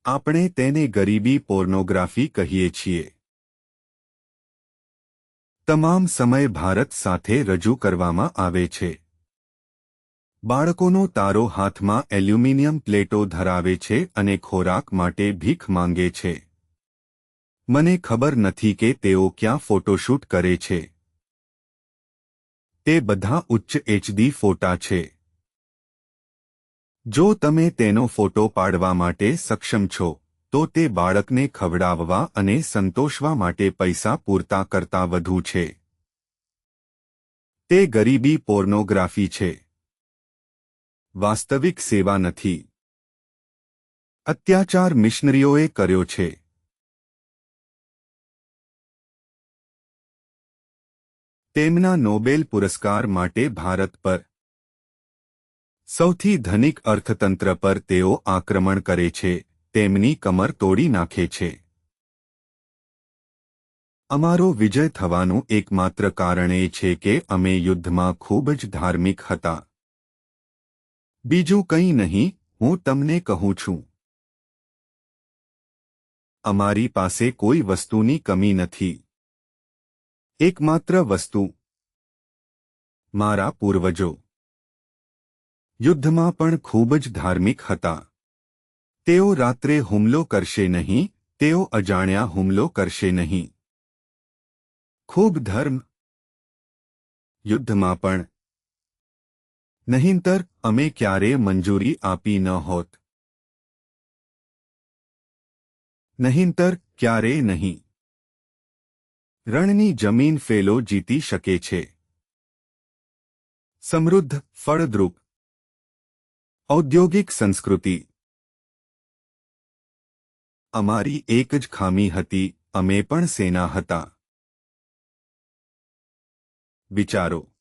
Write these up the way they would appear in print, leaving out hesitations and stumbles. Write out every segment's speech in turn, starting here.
આપણે તેને ગરીબી પોર્નોગ્રાફી કહીએ છીએ. તમામ સમય ભારત સાથે રજૂ કરવામાં આવે છે. બાળકોનો તારો હાથમાં એલ્યુમિનિયમ પ્લેટો ધરાવે છે અને ખોરાક માટે ભીખ માંગે છે. મને ખબર નથી કે તેઓ ક્યાં ફોટોશૂટ કરે છે. તે બધા ઉચ્ચ એચડી ફોટા છે. જો તમે તેનો ફોટો પાડવા માટે સક્ષમ છો, તો તે બાળકને ખવડાવવા અને સંતોષવા માટે પૈસા પૂરતા કરતાં વધુ છે. તે ગરીબી પોર્નોગ્રાફી છે. વાસ્તવિક સેવા નથી. અત્યાચાર મિશનરીઓએ કર્યો છે. તેમના નોબેલ પુરસ્કાર માટે ભારત પર, સૌથી ધનિક અર્થતંત્ર પર તેઓ આક્રમણ કરે છે, તેમની કમર તોડી નાખે છે. અમારો વિજય થવાનું એકમાત્ર કારણ એ છે કે અમે યુદ્ધમાં ખૂબ જ ધાર્મિક હતા. બીજું કંઈ નહીં, હું તમને કહું છું. અમારી પાસે કોઈ વસ્તુની કમી નથી. એકમાત્ર વસ્તુ મારા પૂર્વજો યુદ્ધમાં પણ ખૂબ જ ધાર્મિક હતા. તેઓ રાત્રે હુમલો કરશે નહીં, તેઓ અજાણ્યા હુમલો કરશે નહીં. ખૂબ ધર્મ યુદ્ધમાં પણ. નહીંતર અમે ક્યારેય મંજૂરી આપી ન હોત. નહીંતર ક્યારેય નહીં. રણની જમીન ફેલો જીતી શકે છે. સમૃદ્ધ, ફળદ્રુપ, ઔદ્યોગિક સંસ્કૃતિ. અમારી એક જ ખામી હતી, અમે પણ સેના હતા. વિચારો.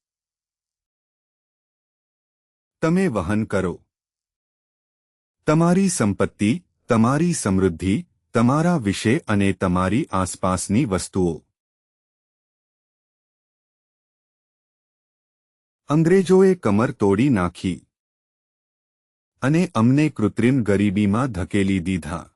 તમે વહન કરો. તમારી સંપત્તિ, તમારી સમૃદ્ધિ, તમારા વિશે અને તમારી આસપાસની વસ્તુઓ. અંગ્રેજોએ કમર તોડી નાખી અને અમને કૃત્રિમ ગરીબીમાં ધકેલી દીધા.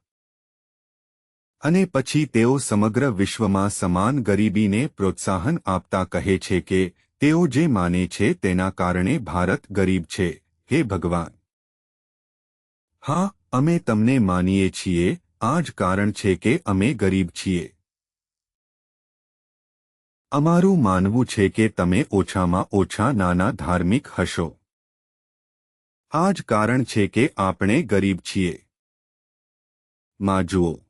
અને પછી તેઓ સમગ્ર વિશ્વમાં સમાન ગરીબીને પ્રોત્સાહન આપતા કહે છે કે તેઓ જે માને છે તેના કારણે ભારત ગરીબ છે. હે ભગવાન! હા, અમે તમને માનીએ છીએ, આ જ કારણ છે કે અમે ગરીબ છીએ. અમારું માનવું છે કે તમે ઓછામાં ઓછા નાના ધાર્મિક હશો. આ જ કારણ છે કે આપણે ગરીબ છીએ. માં જુઓ.